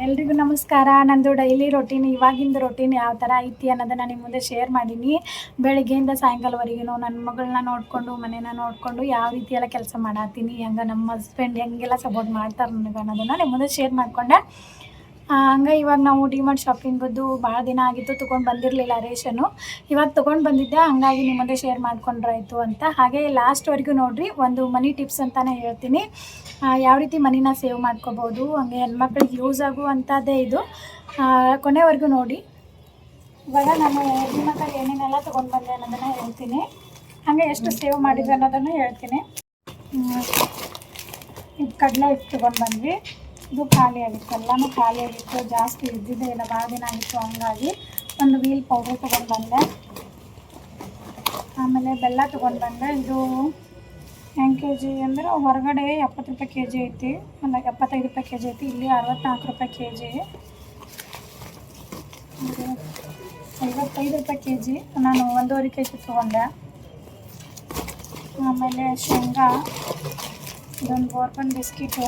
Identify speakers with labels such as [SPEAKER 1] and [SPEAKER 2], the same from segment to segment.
[SPEAKER 1] ಎಲ್ರಿಗೂ ನಮಸ್ಕಾರ. ನಂದು ಡೈಲಿ ರೊಟೀನ್, ಇವಾಗಿಂದ ರೊಟೀನ್ ಯಾವ ಥರ ಐತಿ ಅನ್ನೋದನ್ನು ನಿಮ್ಮ ಮುಂದೆ ಶೇರ್ ಮಾಡೀನಿ. ಬೆಳಗ್ಗೆಯಿಂದ ಸಾಯಂಕಾಲವರೆಗೂ ನನ್ನ ಮಗಳನ್ನ ನೋಡಿಕೊಂಡು ಮನೇನ ನೋಡಿಕೊಂಡು ಯಾವ ರೀತಿ ಎಲ್ಲ ಕೆಲಸ ಮಾಡತ್ತೀನಿ, ಹಂಗೆ ನಮ್ಮ ಹಸ್ಬೆಂಡ್ ಹೆಂಗೆಲ್ಲ ಸಪೋರ್ಟ್ ಮಾಡ್ತಾರೆ ನನಗೆ ಅನ್ನೋದನ್ನು ನಿಮ್ಮ ಮುಂದೆ ಶೇರ್ ಮಾಡಿಕೊಂಡೆ. ಹಂಗೆ ಇವಾಗ ನಾವು ಡಿಮಾರ್ಟ್ ಶಾಪಿಂಗದ್ದು ಭಾಳ ದಿನ ಆಗಿತ್ತು, ತೊಗೊಂಡು ಬಂದಿರಲಿಲ್ಲ ರೇಷನು. ಇವಾಗ ತೊಗೊಂಡು ಬಂದಿದ್ದೆ, ಹಂಗಾಗಿ ನಿಮ್ಮ ಮುಂದೆ ಶೇರ್ ಮಾಡ್ಕೊಂಡ್ರಾಯ್ತು ಅಂತ. ಹಾಗೆ ಲಾಸ್ಟ್ವರೆಗೂ ನೋಡಿರಿ, ಒಂದು ಮನಿ ಟಿಪ್ಸ್ ಅಂತಲೇ ಹೇಳ್ತೀನಿ. ಯಾವ ರೀತಿ ಮನಿನ ಸೇವ್ ಮಾಡ್ಕೋಬೋದು, ಹಂಗೆ ಹೆಣ್ಮಕ್ಳಿಗೆ ಯೂಸ್ ಆಗುವಂಥದ್ದೇ ಇದು. ಕೊನೆವರೆಗೂ ನೋಡಿ. ಇವಾಗ ನಾನು ಡಿಮಾರ್ಟಲ್ಲಿ ಏನೇನೆಲ್ಲ ತೊಗೊಂಡು ಬಂದೆ ಅನ್ನೋದನ್ನು ಹೇಳ್ತೀನಿ, ಹಾಗೆ ಎಷ್ಟು ಸೇವ್ ಮಾಡಿದ್ವಿ ಅನ್ನೋದನ್ನು ಹೇಳ್ತೀನಿ. ಇದು ಕಡಲೆ ಹಿಟ್ಟು ತೊಗೊಂಡು ಬಂದ್ವಿ. ಇದು ಖಾಲಿ ಆಗಿತ್ತು, ಎಲ್ಲನೂ ಖಾಲಿ ಆಗಿತ್ತು, ಜಾಸ್ತಿ ಇದ್ದಿದ್ದೇ ಇಲ್ಲ, ಭಾಳ ದಿನ ಆಗಿತ್ತು. ಹಂಗಾಗಿ ಒಂದು ವೀಲ್ ಪೌಡರ್ ತೊಗೊಂಡು ಬಂದೆ. ಆಮೇಲೆ ಬೆಲ್ಲ ತೊಗೊಂಡು ಬಂದೆ. ಇದು ಹೆಂಗೆ ಕೆ ಜಿ ಅಂದರೆ ಹೊರಗಡೆ 70 ರೂಪಾಯಿ ಕೆ ಜಿ ಐತಿ, ಒಂದು 75 ರೂಪಾಯಿ ಕೆ ಜಿ ಐತಿ. ಇಲ್ಲಿ 64 ರೂಪಾಯಿ ಕೆ ಜಿ, 55 ರೂಪಾಯಿ ಕೆ ಜಿ. ನಾನು 1.5 ಕೆ ಜಿ ತೊಗೊಂಡೆ. ಆಮೇಲೆ ಶೇಂಗಾ, ಇದೊಂದು ಬೋರ್ಬನ್ ಬಿಸ್ಕಿಟು,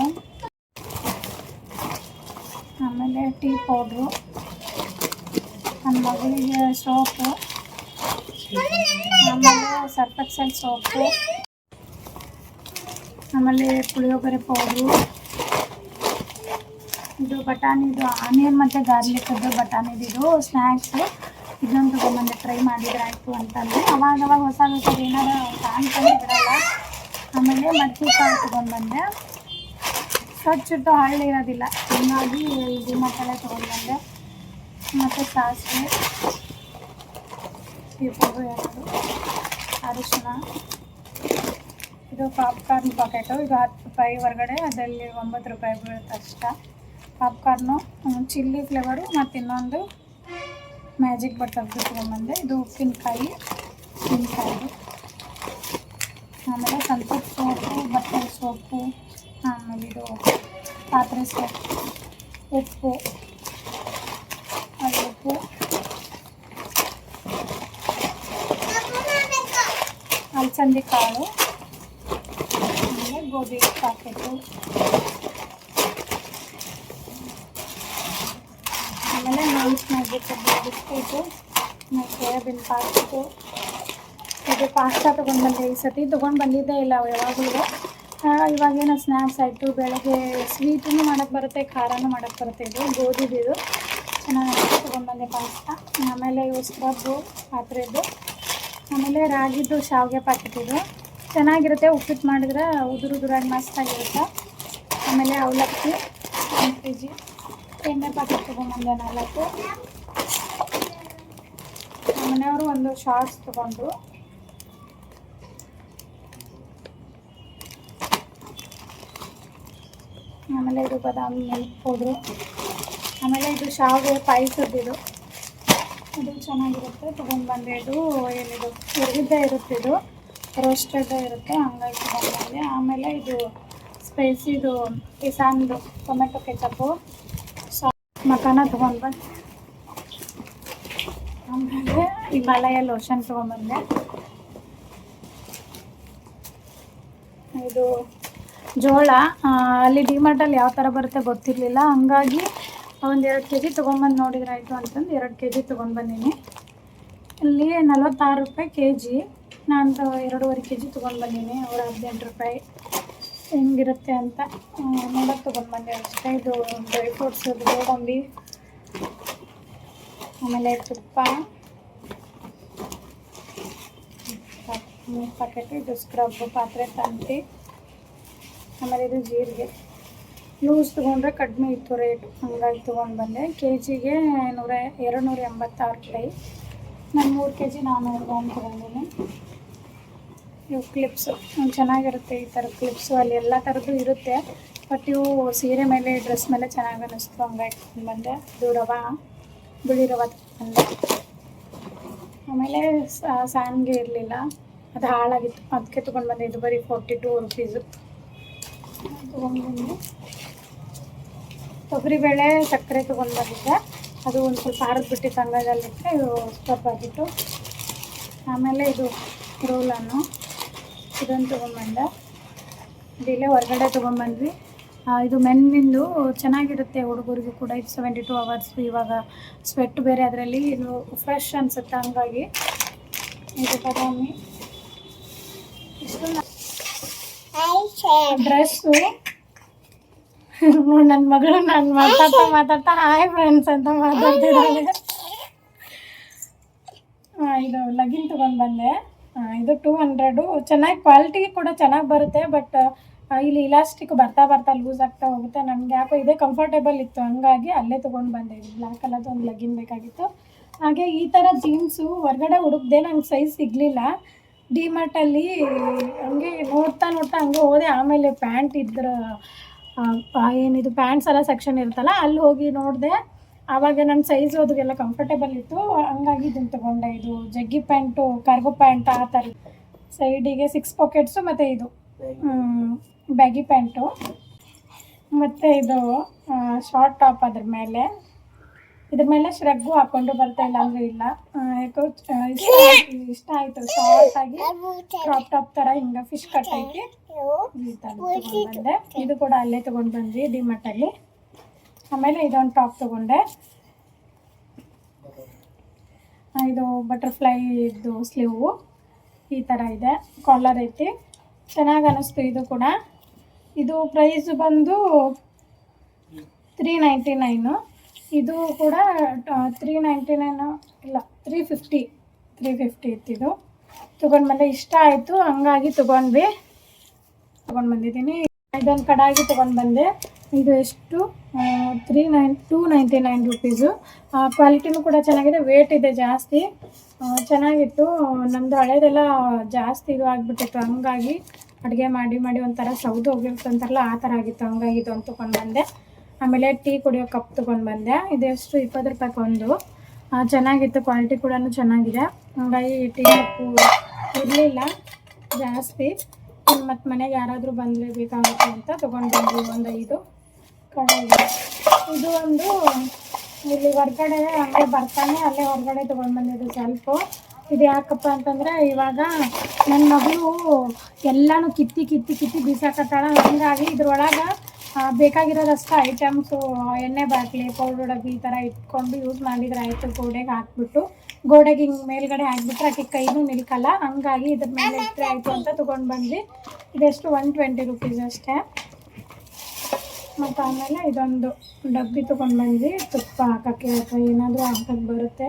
[SPEAKER 1] ಆಮೇಲೆ ಟೀ ಪೌಡ್ರು, ನನ್ನ ಮಗಳಿಗೆ ಸೋಪು, ಆಮೇಲೆ ಸರ್ಫ್ ಎಕ್ಸೆಲ್ ಸೋಪು, ಆಮೇಲೆ ಪುಳಿಯೋಗರೆ ಪೌಡ್ರು, ಇದು ಬಟಾಣಿದು ಆನಿಯನ್ ಮತ್ತು ಗಾರ್ಲಿಕ್ಕದ್ದು ಬಟಾಣಿದು ಸ್ನ್ಯಾಕ್ಸು. ಇದನ್ನು ತೊಗೊಂಬಂದೆ, ಟ್ರೈ ಮಾಡಿದ್ರೆ ಆಯಿತು ಅಂತಂದರೆ. ಅವಾಗವಾಗ ಹೊಸ ಏನಾದ್ರು ಕಾಣ್ಕೊಂಡು ಬಿಡಲ್ಲ. ಆಮೇಲೆ ಮಡ್ಕೆ ಕಾಳು ತೊಗೊಂಡ್ಬಂದೆ, ಸ್ವಚ್ಛಟ್ಟು ಹಳ್ಳಿ ಇರೋದಿಲ್ಲ, ಹೀಗಾಗಿ ಇದು ಮಸಾಲೆ ತೊಗೊಂಡ್ಬಂದೆ. ಮತ್ತು ಸಾಸಿವೆ, ಪೌಡ್ರು 2, ಅರಿಶಿನ. ಇದು ಪಾಪ್ಕಾರ್ನ್ ಪ್ಯಾಕೆಟು, ಇದು 10 ರೂಪಾಯಿ ಹೊರಗಡೆ, ಅದರಲ್ಲಿ 9 ರೂಪಾಯಿ ಬೀಳುತ್ತೆ ಅಷ್ಟ. ಪಾಪ್ಕಾರ್ನು, ಚಿಲ್ಲಿ ಫ್ಲೇವರು, ಮತ್ತು ಇನ್ನೊಂದು ಮ್ಯಾಜಿಕ್ ಬಟರ್ದು ತೊಗೊಂಬಂದೆ. ಇದು ಉಪ್ಪಿನಕಾಯಿ, ಆಮೇಲೆ ಸಂತೂರ್ ಸೋಪು, ಬಟ್ಟೆ ಸೋಪು, ಆಮೇಲೆ ಇದು ಪಾತ್ರೆ ಸೋಪು, ಉಪ್ಪು, ಅಲಸಂದಿ ಕಾಳು, ಆಮೇಲೆ ಗೋಧಿ ಪ್ಯಾಕೆಟು, ಆಮೇಲೆ ನೈಸ್ ಮ್ಯಾಜಿಕ್ ಬಿಸ್ಕೆಟು, ಮತ್ತು ಸೋಯಾಬೀನ್ ಪಾಸ್ಟು. ಇದು ಪಾಸ್ತಾ ತೊಗೊಂಡ್ಬಂದೆ. ಈ ಸತಿ ತೊಗೊಂಡು ಬಂದಿದ್ದೇ ಇಲ್ಲ ಯಾವಾಗಲೂ. ಇವಾಗೇನೋ ಸ್ನ್ಯಾಕ್ಸ್ ಆಯಿತು, ಬೆಳಗ್ಗೆ ಸ್ವೀಟೂ ಮಾಡೋಕ್ಕೆ ಬರುತ್ತೆ, ಖಾರನೂ ಮಾಡೋಕ್ಕೆ ಬರುತ್ತೆ. ಇದು ಗೋಧಿದು ಚೆನ್ನಾಗಿ ತೊಗೊಂಡ್ಬಂದೆ ಪಾಸ್ತಾ. ಆಮೇಲೆ ಇವು ಸ್ಕ್ರಬ್ಬು ಪಾತ್ರೆದು, ಆಮೇಲೆ ರಾಗಿದ್ದು ಶಾವಿಗೆ ಪ್ಯಾಕೆಟ್. ಇದು ಚೆನ್ನಾಗಿರುತ್ತೆ, ಉಪ್ಪಿಟ್ಟು ಮಾಡಿದ್ರೆ ಉದುರಾಗಿ ಮಸ್ತಾಗಿರುತ್ತೆ. ಆಮೇಲೆ ಅವಲಕ್ಕಿ 1 ಕೆ ಜಿ, ಎಣ್ಣೆ ಪ್ಯಾಕೆಟ್ ತೊಗೊಂಬಂದೆ 4. ಮನೆಯವರು ಒಂದು ಶಾರ್ಟ್ಸ್ ತೊಗೊಂಡು. ಆಮೇಲೆ ಇದು ಬಾದಾಮಿ ಮಿಲ್ಕ್ ಪೌಡ್ರು, ಆಮೇಲೆ ಇದು ಶಾವಿಗೆ ಪಾಯಸದ್ದು, ಇದು ಚೆನ್ನಾಗಿರುತ್ತೆ, ತೊಗೊಂಡು ಬಂದೆ. ಇದು ಏನಿದು ಹುರಿದಿದ್ದೇ ಇರುತ್ತೆ, ಇದು ರೋಸ್ಟೆಡ್ಡೇ ಇರುತ್ತೆ, ಹಂಗಾಗಿ ತೊಗೊಂಡು ಬಂದೆ. ಆಮೇಲೆ ಇದು ಸ್ಪೈಸಿದು ಕಿಸಾನ್ದು ಟೊಮೆಟೊ ಕೆಚಪ್ಪು, ಮಖಾನ ತೊಗೊಂಡು ಬಂದೆ. ಆಮೇಲೆ ಹಿಮಾಲಯ ಲೋಷನ್ ತೊಗೊಂಡ್ಬಂದೆ. ಇದು ಜೋಳ, ಅಲ್ಲಿ ಡಿಮಾರ್ಟಲ್ಲಿ ಯಾವ ಥರ ಬರುತ್ತೆ ಗೊತ್ತಿರಲಿಲ್ಲ, ಹಂಗಾಗಿ ಒಂದು 2 ಕೆ ಜಿ ತೊಗೊಂಬಂದು ನೋಡಿದ್ರೆ ಆಯಿತು ಅಂತಂದು 2 ಕೆ ಜಿ ತೊಗೊಂಡು ಬಂದೀನಿ. ಇಲ್ಲಿ 46 ರೂಪಾಯಿ ಕೆ ಜಿ, ನಾನು 2.5 ಕೆ ಜಿ ತೊಗೊಂಡು ಬಂದೀನಿ. ಅವ್ರು 18 ರೂಪಾಯಿ ಹೆಂಗಿರುತ್ತೆ ಅಂತ ನೋಡೋಕ್ಕೆ ತೊಗೊಂಡು ಬಂದೆ ಅಷ್ಟೇ. ಇದು ಡ್ರೈ ಫ್ರೂಟ್ಸ್, ಗೋಡಂಬಿ, ಆಮೇಲೆ ತುಪ್ಪ ಪ್ಯಾಕೆಟು, ಇದು ಸ್ಕ್ರಬ್ಬು ಪಾತ್ರೆ ತಂತಿ, ಆಮೇಲೆ ಇದು ಜೀರಿಗೆ. ಲೂಸ್ ತೊಗೊಂಡ್ರೆ ಕಡಿಮೆ ಇತ್ತು ರೇಟು, ಹಂಗಾಗಿ ತೊಗೊಂಡು ಬಂದೆ. ಕೆ ಜಿಗೆ 286 ರೂಪಾಯಿ. ನಾನು 3 ಕೆ ಜಿ 400 ಗ್ರಾಮ್ ತೊಗೊಂಡಿನಿ. ಇವು ಕ್ಲಿಪ್ಸು ಚೆನ್ನಾಗಿರುತ್ತೆ, ಈ ಥರ ಕ್ಲಿಪ್ಸು ಅಲ್ಲಿ ಎಲ್ಲ ಥರದ್ದು ಇರುತ್ತೆ, ಬಟ್ ಇವು ಸೀರೆ ಮೇಲೆ ಡ್ರೆಸ್ ಮೇಲೆ ಚೆನ್ನಾಗಿ ಅನ್ನಿಸ್ತು, ಹಂಗಾಗಿ ತೊಗೊಂಡು ಬಂದೆ. ಇದು ರವೆ, ಬಿಳಿ ರವೆ ತೊಗೊಂಡೆ. ಆಮೇಲೆ ಸ್ಯಾನ್ಗೆ ಇರಲಿಲ್ಲ, ಅದು ಹಾಳಾಗಿತ್ತು, ಅದಕ್ಕೆ ತೊಗೊಂಡು ಬಂದೆ. ಇದು ಬರೀ 42 ರುಪೀಸು ತೊಗೊಂಡ್ಬಂದು. ತೊಗರಿಬೇಳೆ ಸಕ್ಕರೆ ತೊಗೊಂಡು ಬಂದಿದ್ದೆ, ಅದು ಒಂದು ಸ್ವಲ್ಪ ಹಾರದು ಬಿಟ್ಟಿತ್ತು, ಹಂಗಾಗಲ್ಲಿಟ್ಟರೆ ಇದು ಸ್ಟಪ್ಪಾಗಿತ್ತು. ಆಮೇಲೆ ಇದು ರೋಲನ್ನು, ಇದನ್ನು ತೊಗೊಂಬಂದೆ. ಇದಿಲ್ಲೇ ಹೊರಗಡೆ ತೊಗೊಂಬಂದ್ವಿ. ಇದು ಮೆನ್ನಿಂದು ಚೆನ್ನಾಗಿರುತ್ತೆ ಹುಡುಗರಿಗೂ ಕೂಡ. ಇದು 72 hours. ಇವಾಗ ಸ್ವೆಟ್ ಬೇರೆ ಅದರಲ್ಲಿ, ಇದು ಫ್ರೆಶ್ ಅನಿಸುತ್ತೆ. ಹಂಗಾಗಿ ಇದು ಬಾದಾಮಿ ಇಷ್ಟು ಡ್ರೆಸ್ಸು. ನನ್ನ ಮಗಳು ನಾನು ಮಾತಾಡ್ತಾ ಹಾಯ್ ಫ್ರೆಂಡ್ಸ್ ಅಂತ ಮಾತಾಡ್ತಿದ್ದಾಳೆ. ಇದು ಲಗಿನ್ ತೊಗೊಂಡು ಬಂದೆ. ಇದು 200. ಚೆನ್ನಾಗಿ ಕ್ವಾಲಿಟಿ ಕೂಡ ಚೆನ್ನಾಗಿ ಬರುತ್ತೆ. ಬಟ್ ಇಲ್ಲಿ ಇಲಾಸ್ಟಿಕ್ ಬರ್ತಾ ಲೂಸ್ ಆಗ್ತಾ ಹೋಗುತ್ತೆ. ನನಗೆ ಯಾಕೋ ಇದೇ ಕಂಫರ್ಟೇಬಲ್ ಇತ್ತು, ಹಂಗಾಗಿ ಅಲ್ಲೇ ತೊಗೊಂಡು ಬಂದೆ. ಇದು ಬ್ಲ್ಯಾಕ್ ಕಲರ್ದು ಒಂದು ಲಗಿನ್ ಬೇಕಾಗಿತ್ತು. ಹಾಗೆ ಈ ಥರ ಜೀನ್ಸು ಹೊರಗಡೆ ಹುಡುಕ್ದೆ, ನಂಗೆ ಸೈಜ್ ಸಿಗಲಿಲ್ಲ. ಡಿಮಾರ್ಟಲ್ಲಿ ಹಂಗೆ ನೋಡ್ತಾ ಹಂಗೆ ಹೋದೆ. ಆಮೇಲೆ ಪ್ಯಾಂಟ್ ಇದ್ರ ಏನಿದು ಪ್ಯಾಂಟ್ಸ್ ಎಲ್ಲ ಸೆಕ್ಷನ್ ಇರುತ್ತಲ್ಲ, ಅಲ್ಲಿ ಹೋಗಿ ನೋಡಿದೆ. ಆವಾಗ ನನ್ನ ಸೈಜು ಅದಕ್ಕೆಲ್ಲ ಕಂಫರ್ಟೇಬಲ್ ಇತ್ತು, ಹಂಗಾಗಿ ಇದನ್ನು ತೊಗೊಂಡೆ. ಇದು ಜಗ್ಗಿ ಪ್ಯಾಂಟು, ಕಾರ್ಗೋ ಪ್ಯಾಂಟ್ ಆ ಥರ. ಸೈಡಿಗೆ 6 ಪಾಕೆಟ್ಸು ಮತ್ತು ಇದು ಬ್ಯಾಗಿ ಪ್ಯಾಂಟು, ಮತ್ತು ಇದು ಶಾರ್ಟ್ ಟಾಪ್. ಇದ್ರ ಮೇಲೆ ಶ್ರಗ್ಗು ಹಾಕ್ಕೊಂಡು ಬರ್ತಾಯಿಲ್ಲ ಅಂದರೆ ಇಲ್ಲ. ಯಾಕೋ ಇಷ್ಟ ಆಯಿತು. ಶಾರ್ಟಾಗಿ ಕ್ರಾಪ್ ಟಾಪ್ ಥರ ಹಿಂಗೆ ಫಿಶ್ ಕಟ್ ಐತಿ, ಈ ಥರ ತೊಗೊಂಡು ಬಂದೆ. ಇದು ಕೂಡ ಅಲ್ಲೇ ತೊಗೊಂಡು ಬಂದ್ವಿ ಡಿಮಾರ್ಟಲ್ಲಿ. ಆಮೇಲೆ ಇದೊಂದು ಟಾಪ್ ತೊಗೊಂಡೆ. ಇದು ಬಟರ್ಫ್ಲೈ ಇದು ಸ್ಲೀವು ಈ ಥರ ಇದೆ, ಕಾಲರ್ ಐತಿ, ಚೆನ್ನಾಗಿ ಅನ್ನಿಸ್ತು. ಇದು ಕೂಡ ಇದು ಪ್ರೈಸ್ ಬಂದು 399. ಇದು ಕೂಡ 399 ಇಲ್ಲ 350 ಇತ್ತು. ಇದು ತೊಗೊಂಡು ಬಂದೆ, ಇಷ್ಟ ಆಯಿತು, ಹಂಗಾಗಿ ತೊಗೊಂಡು ಬಂದಿದ್ದೀನಿ. ಇದೊಂದು ಕಡಾಗಿ ತೊಗೊಂಡು ಬಂದೆ. ಇದು ಎಷ್ಟು 299 ರುಪೀಸು. ಕ್ವಾಲಿಟಿನೂ ಕೂಡ ಚೆನ್ನಾಗಿದೆ, ವೇಟ್ ಇದೆ ಜಾಸ್ತಿ, ಚೆನ್ನಾಗಿತ್ತು. ನಮ್ಮದು ಹಳೇದೆಲ್ಲ ಜಾಸ್ತಿ ಇದು ಆಗಿಬಿಟ್ಟಿತ್ತು, ಹಂಗಾಗಿ ಅಡುಗೆ ಮಾಡಿ ಒಂಥರ ಸೌದು ಹೋಗಿರುತ್ತೆ ಅಂತಾರಲ್ಲ, ಆ ಥರ ಆಗಿತ್ತು. ಹಂಗಾಗಿ ಇದೊಂದು ತೊಗೊಂಡು ಬಂದೆ. ಆಮೇಲೆ ಟೀ ಕುಡಿಯೋ ಕಪ್ ತೊಗೊಂಡು ಬಂದೆ. ಇದೆಷ್ಟು 20 ರೂಪಾಯಿಗೆ ಒಂದು. ಚೆನ್ನಾಗಿತ್ತು, ಕ್ವಾಲಿಟಿ ಕೂಡ ಚೆನ್ನಾಗಿದೆ. ಹಂಗಾಗಿ ಟೀ ಕಪ್ಪು ಇರಲಿಲ್ಲ ಜಾಸ್ತಿ. ಮತ್ತು ಮನೆಗೆ ಯಾರಾದರೂ ಬಂದರೆ ಬೇಕಾಗುತ್ತೆ ಅಂತ ತೊಗೊಂಡು ಬಂದ್ವಿ ಒಂದು 5 ಕಡಾಯಿ. ಇದು ಒಂದು ಇಲ್ಲಿ ಹೊರ್ಗಡೆ ಹಂಗೆ ಬರ್ತಾನೆ ಅಲ್ಲೇ ಹೊರಗಡೆ ತೊಗೊಂಡು ಬಂದಿದ್ದು ಸ್ವಲ್ಪ. ಇದು ಯಾಕಪ್ಪ ಅಂತಂದರೆ, ಇವಾಗ ನನ್ನ ಮಗಳು ಎಲ್ಲನೂ ಕಿತ್ತಿ ಬೀಸಾಕತ್ತಾಳ. ಹಾಗಾಗಿ ಇದ್ರೊಳಗೆ ಬೇಕಾಗಿರೋದಷ್ಟು ಐಟಮ್ಸು, ಎಣ್ಣೆ ಬಾಟ್ಲಿ, ಪೌಡ್ರ್ ಡಬ್ಬಿ ಈ ಥರ ಇಟ್ಕೊಂಡು ಯೂಸ್ ಮಾಡಿದ್ರೆ ಆಯಿತು. ಗೋಡೆಗೆ ಹಿಂಗೆ ಮೇಲ್ಗಡೆ ಹಾಕ್ಬಿಟ್ರೆ ಆಕೆ ಕೈನೂ ನಿಲ್ಕಲ್ಲ. ಹಂಗಾಗಿ ಇದ್ರ ಮೇಲೆ ಇಟ್ಟರೆ ಆಯಿತು ಅಂತ ತೊಗೊಂಡು ಬಂದ್ವಿ. ಇದೆಷ್ಟು 120 ರುಪೀಸ್ ಅಷ್ಟೇ. ಮತ್ತು ಆಮೇಲೆ ಇದೊಂದು ಡಬ್ಬಿ ತೊಗೊಂಡು ಬಂದ್ವಿ, ತುಪ್ಪ ಹಾಕೋಕ್ಕೆ ಅಥವಾ ಏನಾದರೂ ಹಾಕಕ್ಕೆ ಬರುತ್ತೆ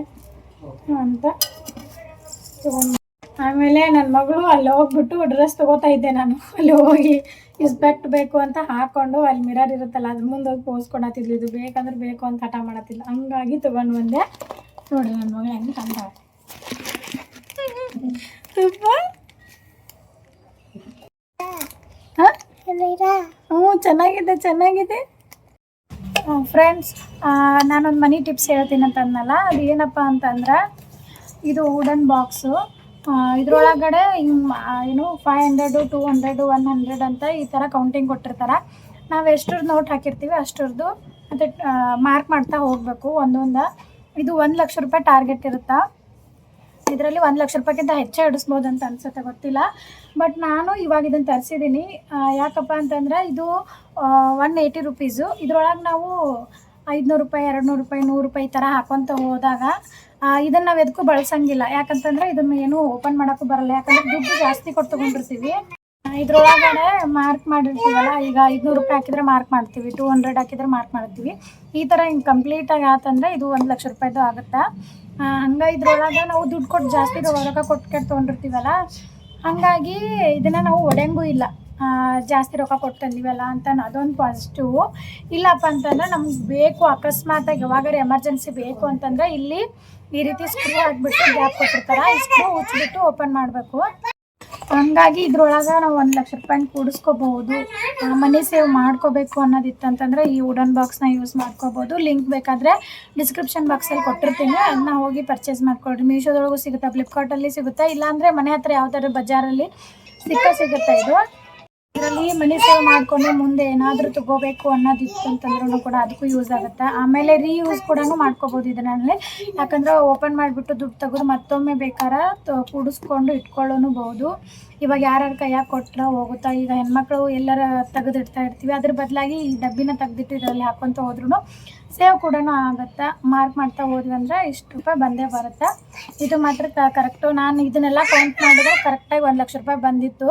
[SPEAKER 1] ಅಂತ ತೊಗೊಂಡು. ಆಮೇಲೆ ನನ್ನ ಮಗಳು ಅಲ್ಲಿ ಹೋಗ್ಬಿಟ್ಟು ಡ್ರೆಸ್ ತೊಗೋತಾ ಇದ್ದೆ ನಾನು. ಅಲ್ಲಿ ಹೋಗಿ ಇಸ್ಪೆಕ್ಟ್ ಬೇಕು ಅಂತ ಹಾಕ್ಕೊಂಡು, ಅಲ್ಲಿ ಮಿರರ್ ಇರುತ್ತಲ್ಲ ಅದ್ರ ಮುಂದೆ ಹೋಗಿ ಪೋಸ್ಕೊಡತ್ತಿದ್ಲು. ಇದು ಬೇಕಂದ್ರೆ ಬೇಕು ಅಂತ ಹಠ ಮಾಡತ್ತಿಲ್ಲ, ಹಂಗಾಗಿ ತೊಗೊಂಡು ಬಂದೆ. ನೋಡಿರಿ ನನ್ನ ಮಗಳು ಹೆಂಗೆ ತಂದ ತುಪ್ಪ. ಹ್ಞೂ ಚೆನ್ನಾಗಿದೆ. ಫ್ರೆಂಡ್ಸ್, ನಾನೊಂದು ಮನಿ ಟಿಪ್ಸ್ ಹೇಳ್ತೀನಿ ಅಂತ ಅಂದನಲ್ಲ, ಅದು ಏನಪ್ಪ ಅಂತಂದ್ರೆ, ಇದು ವುಡನ್ ಬಾಕ್ಸು. ಇದ್ರೊಳಗಡೆ ಏನು 500, 200, 100 ಅಂತ ಈ ಥರ ಕೌಂಟಿಂಗ್ ಕೊಟ್ಟಿರ್ತಾರೆ. ನಾವು ಎಷ್ಟ್ರದ್ದು ನೋಟ್ ಹಾಕಿರ್ತೀವಿ ಅಷ್ಟ್ರದ್ದು ಮತ್ತು ಮಾರ್ಕ್ ಮಾಡ್ತಾ ಹೋಗಬೇಕು ಒಂದೊಂದು. ಇದು 1 ಲಕ್ಷ ರೂಪಾಯಿ ಟಾರ್ಗೆಟ್ ಇರುತ್ತಾ. ಇದರಲ್ಲಿ 1 ಲಕ್ಷ ರೂಪಾಯಿಗಿಂತ ಹೆಚ್ಚೇ ಇಡಿಸ್ಬೋದು ಅಂತ ಅನ್ಸುತ್ತೆ, ಗೊತ್ತಿಲ್ಲ. ಬಟ್ ನಾನು ಇವಾಗ ಇದನ್ನು ತರಿಸಿದ್ದೀನಿ. ಯಾಕಪ್ಪ ಅಂತಂದರೆ ಇದು 180 ರುಪೀಸು. ಇದರೊಳಗೆ ನಾವು 500 ರೂಪಾಯಿ, 200 ರೂಪಾಯಿ, 100 ರೂಪಾಯಿ ಈ ಥರ ಹಾಕೊತ ಹೋದಾಗ ಇದನ್ನು ನಾವು ಎದಕ್ಕೂ ಬಳಸಂಗಿಲ್ಲ. ಯಾಕಂತಂದರೆ ಇದನ್ನು ಏನೂ ಓಪನ್ ಮಾಡೋಕ್ಕೂ ಬರಲ್ಲ, ಯಾಕಂದರೆ ದುಡ್ಡು ಜಾಸ್ತಿ ಕೊಟ್ಟು ತೊಗೊಂಡಿರ್ತೀವಿ. ಇದ್ರೊಳಗಡೆ ಮಾರ್ಕ್ ಮಾಡಿರ್ತೀವಲ್ಲ, ಈಗ 500 ರೂಪಾಯಿ ಹಾಕಿದರೆ ಮಾರ್ಕ್ ಮಾಡ್ತೀವಿ, 200 ಹಾಕಿದರೆ ಮಾರ್ಕ್ ಮಾಡ್ತೀವಿ. ಈ ಥರ ಹಿಂಗೆ ಕಂಪ್ಲೀಟಾಗಿ ಆತಂದರೆ ಇದು 1 ಲಕ್ಷ ರೂಪಾಯಿದು ಆಗುತ್ತೆ. ಹಂಗೆ ಇದ್ರೊಳಗೆ ನಾವು ದುಡ್ಡು ಕೊಟ್ಟು ಜಾಸ್ತಿ ರೊಕ್ಕ ಕೊಟ್ಟು ತೊಗೊಂಡಿರ್ತೀವಲ್ಲ, ಹಾಗಾಗಿ ಇದನ್ನು ನಾವು ಒಡೆಯಂಗೂ ಇಲ್ಲ. ಜಾಸ್ತಿ ರೊಕ್ಕ ಕೊಟ್ಟು ತಂದಿವಲ್ಲ ಅಂತ ಅದೊಂದು ಪಾಸಿಟಿವ್. ಇಲ್ಲಪ್ಪ ಅಂತಂದರೆ ನಮ್ಗೆ ಬೇಕು, ಅಕಸ್ಮಾತಾಗಿ ಯಾವಾಗಾರು ಎಮರ್ಜೆನ್ಸಿ ಬೇಕು ಅಂತಂದರೆ ಇಲ್ಲಿ ಈ ರೀತಿ ಸ್ಕ್ರೂ ಹಾಕ್ಬಿಟ್ಟು ಗ್ಯಾಪ್ ಕೊಟ್ಟಿರ್ತಾರೆ, ಈ ಸ್ಕ್ರೂ ಉಚ್ಚಿಬಿಟ್ಟು ಓಪನ್ ಮಾಡಬೇಕು. ಹಂಗಾಗಿ ಇದ್ರೊಳಗೆ ನಾವು 1 ಲಕ್ಷ ರೂಪಾಯಿ ಕೂಡಿಸ್ಕೋಬಹುದು. ಮನಿ ಸೇವ್ ಮಾಡ್ಕೋಬೇಕು ಅನ್ನೋದಿತ್ತಂತಂದರೆ ಈ ವುಡನ್ ಬಾಕ್ಸ್ನ ಯೂಸ್ ಮಾಡ್ಕೋಬೋದು. ಲಿಂಕ್ ಬೇಕಾದರೆ ಡಿಸ್ಕ್ರಿಪ್ಷನ್ ಬಾಕ್ಸಲ್ಲಿ ಕೊಟ್ಟಿರ್ತೀನಿ, ಅದನ್ನ ಹೋಗಿ ಪರ್ಚೇಸ್ ಮಾಡ್ಕೊಳ್ರಿ. ಮೀಶೋದೊಳಗೂ ಸಿಗುತ್ತೆ, ಫ್ಲಿಪ್ಕಾರ್ಟಲ್ಲಿ ಸಿಗುತ್ತೆ, ಇಲ್ಲಾಂದರೆ ಮನೆ ಹತ್ರ ಯಾವುದಾದ್ರು ಬಜಾರಲ್ಲಿ ಸಿಗುತ್ತೆ ಇದು. ಇದರಲ್ಲಿ ಮನಿ ಸೇವ್ ಮಾಡಿಕೊಂಡು ಮುಂದೆ ಏನಾದರೂ ತಗೋಬೇಕು ಅನ್ನೋದಿತ್ತು ಅಂತಂದ್ರೂ ಕೂಡ ಅದಕ್ಕೂ ಯೂಸ್ ಆಗುತ್ತೆ. ಆಮೇಲೆ ರೀಯೂಸ್ ಕೂಡ ಮಾಡ್ಕೋಬೋದು ಇದರಲ್ಲಿ. ಯಾಕಂದರೆ ಓಪನ್ ಮಾಡಿಬಿಟ್ಟು ದುಡ್ಡು ತೆಗೆದು ಮತ್ತೊಮ್ಮೆ ಬೇಕಾದ್ರೆ ಕೂಡಿಸ್ಕೊಂಡು ಇಟ್ಕೊಳ್ಳೋಬಹುದು. ಇವಾಗ ಯಾರ್ಯಾರ ಕೈಯಾಗ ಕೊಟ್ಟರೆ ಹೋಗುತ್ತಾ. ಈಗ ಹೆಣ್ಮಕ್ಳು ಎಲ್ಲರ ತೆಗೆದಿಡ್ತಾ ಇರ್ತೀವಿ, ಅದ್ರ ಬದಲಾಗಿ ಈ ಡಬ್ಬಿನ ತೆಗೆದಿಟ್ಟು ಇದರಲ್ಲಿ ಹಾಕ್ಕೊತ ಹೋದ್ರೂ ಸೇವ್ ಕೂಡ ಆಗುತ್ತೆ. ಮಾರ್ಕ್ ಮಾಡ್ತಾ ಹೋದ್ವಿ ಅಂದರೆ ಇಷ್ಟು ರೂಪಾಯಿ ಬಂದೇ ಬರುತ್ತೆ. ಇದು ಮಾತ್ರ ಕರೆಕ್ಟು. ನಾನು ಇದನ್ನೆಲ್ಲ ಕೌಂಟ್ ಮಾಡಿದ್ರೆ ಕರೆಕ್ಟಾಗಿ 1,00,000 ರೂಪಾಯಿ ಬಂದಿತ್ತು.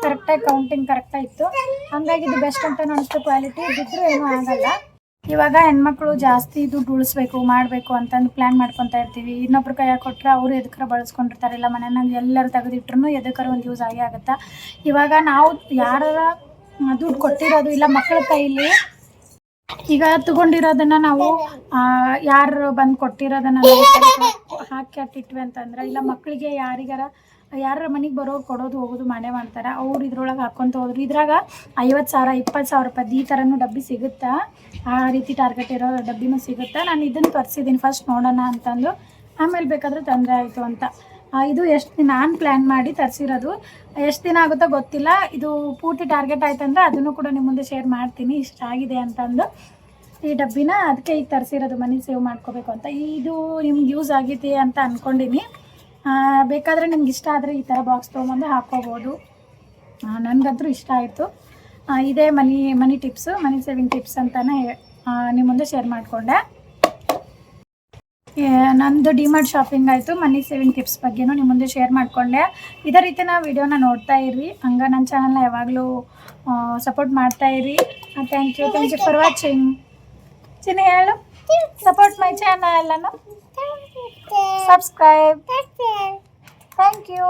[SPEAKER 1] ಕರೆಕ್ಟಾಗಿ ಕೌಂಟಿಂಗ್ ಕರೆಕ್ಟಾಗಿತ್ತು. ಹಂಗಾಗಿ ಇದು ಬೆಸ್ಟ್ ಅಂತ ಅನಿಸ್ತು. ಕ್ವಾಲಿಟಿ ಬಿದ್ದರೂ ಏನೂ ಆಗಲ್ಲ. ಇವಾಗ ಹೆಣ್ಮಕ್ಳು ಜಾಸ್ತಿ ದುಡ್ಡು ಉಳಿಸ್ಬೇಕು ಮಾಡಬೇಕು ಅಂತಂದು ಪ್ಲ್ಯಾನ್ ಮಾಡ್ಕೊತಾ ಇರ್ತೀವಿ. ಇನ್ನೊಬ್ರು ಕೈಯಾಗ ಕೊಟ್ಟರೆ ಅವರು ಎದಕ್ಕಾರ ಬಳಸ್ಕೊಂಡಿರ್ತಾರೆ. ಇಲ್ಲ ಮನೆಯಾಗ ಎಲ್ಲರೂ ತೆಗೆದಿಟ್ರು ಎದಕ್ಕಾರ ಒಂದು ಯೂಸ್ ಆಗೇ ಆಗುತ್ತೆ. ಇವಾಗ ನಾವು ಯಾರ ದುಡ್ಡು ಕೊಟ್ಟಿರೋದು ಇಲ್ಲ ಮಕ್ಕಳ ಕೈಲಿ ಈಗ ತಗೊಂಡಿರೋದನ್ನು ನಾವು ಯಾರು ಬಂದು ಕೊಟ್ಟಿರೋದನ್ನು ಹಾಕಿ ಅಟ್ಟಿಟ್ವಿ ಅಂತಂದ್ರೆ, ಇಲ್ಲ ಮಕ್ಕಳಿಗೆ ಯಾರ ಮನೆಗೆ ಬರೋರು ಕೊಡೋದು ಹೋಗೋದು ಮಾಡೇ ಮಾಡ್ತಾರೆ. ಅವ್ರು ಇದ್ರೊಳಗೆ ಹಾಕ್ಕೊತ ಹೋದ್ರು. ಇದ್ರಾಗ 50,000 20,000 ರೂಪಾಯಿ ಈ ಥರನೂ ಡಬ್ಬಿ ಸಿಗುತ್ತಾ. ಆ ರೀತಿ ಟಾರ್ಗೆಟ್ ಇರೋ ಡಬ್ಬಿನೂ ಸಿಗುತ್ತೆ. ನಾನು ಇದನ್ನು ತರಿಸಿದ್ದೀನಿ ಫಸ್ಟ್ ನೋಡೋಣ ಅಂತಂದು. ಆಮೇಲೆ ಬೇಕಾದರೆ ತೊಂದರೆ ಆಯಿತು ಅಂತ. ಇದು ಎಷ್ಟು ದಿನ ನಾನು ಪ್ಲ್ಯಾನ್ ಮಾಡಿ ತರಿಸಿರೋದು. ಎಷ್ಟು ದಿನ ಆಗುತ್ತೋ ಗೊತ್ತಿಲ್ಲ. ಇದು ಪೂರ್ತಿ ಟಾರ್ಗೆಟ್ ಆಯ್ತಂದ್ರೆ ಅದನ್ನು ಕೂಡ ನಿಮ್ಮ ಮುಂದೆ ಶೇರ್ ಮಾಡ್ತೀನಿ ಇಷ್ಟ ಆಗಿದೆ ಅಂತಂದು. ಈ ಡಬ್ಬಿನ ಅದಕ್ಕೆ ಈಗ ತರಿಸಿರೋದು ಮನಿ ಸೇವ್ ಮಾಡ್ಕೋಬೇಕು ಅಂತ. ಇದು ನಿಮ್ಗೆ ಯೂಸ್ ಆಗಿದೆ ಅಂತ ಅಂದ್ಕೊಂಡಿನಿ. ಬೇಕಾದರೆ ನಿಮ್ಗೆ ಇಷ್ಟ ಆದರೆ ಈ ಥರ ಬಾಕ್ಸ್ ತೊಗೊಂಬಂದು ಹಾಕ್ಕೋಬೋದು. ನನಗಂತೂ ಇಷ್ಟ ಆಯಿತು. ಇದೇ ಮನಿ ಟಿಪ್ಸು, ಮನಿ ಸೇವಿಂಗ್ ಟಿಪ್ಸ್ ಅಂತಲೇ ನಿಮ್ಮ ಮುಂದೆ ಶೇರ್ ಮಾಡಿಕೊಂಡೆ. ನಂದು ಡಿಮಾರ್ಟ್ ಶಾಪಿಂಗ್ ಆಯಿತು. ಮನಿ ಸೇವಿಂಗ್ ಟಿಪ್ಸ್ ಬಗ್ಗೆನೂ ನಿಮ್ಮ ಮುಂದೆ ಶೇರ್ ಮಾಡಿಕೊಂಡೆ. ಇದೇ ರೀತಿ ನಾವು ವಿಡಿಯೋನ ನೋಡ್ತಾ ಇರಿ. ಹಂಗೆ ನನ್ನ ಚಾನಲ್ನ ಯಾವಾಗಲೂ ಸಪೋರ್ಟ್ ಮಾಡ್ತಾಯಿರಿ. Thank you for watching. Chinni ಹೇಳು, ಸಪೋರ್ಟ್ ಮೈ ಚಾನಲ್ ಎಲ್ಲನೂ subscribe. Thank you.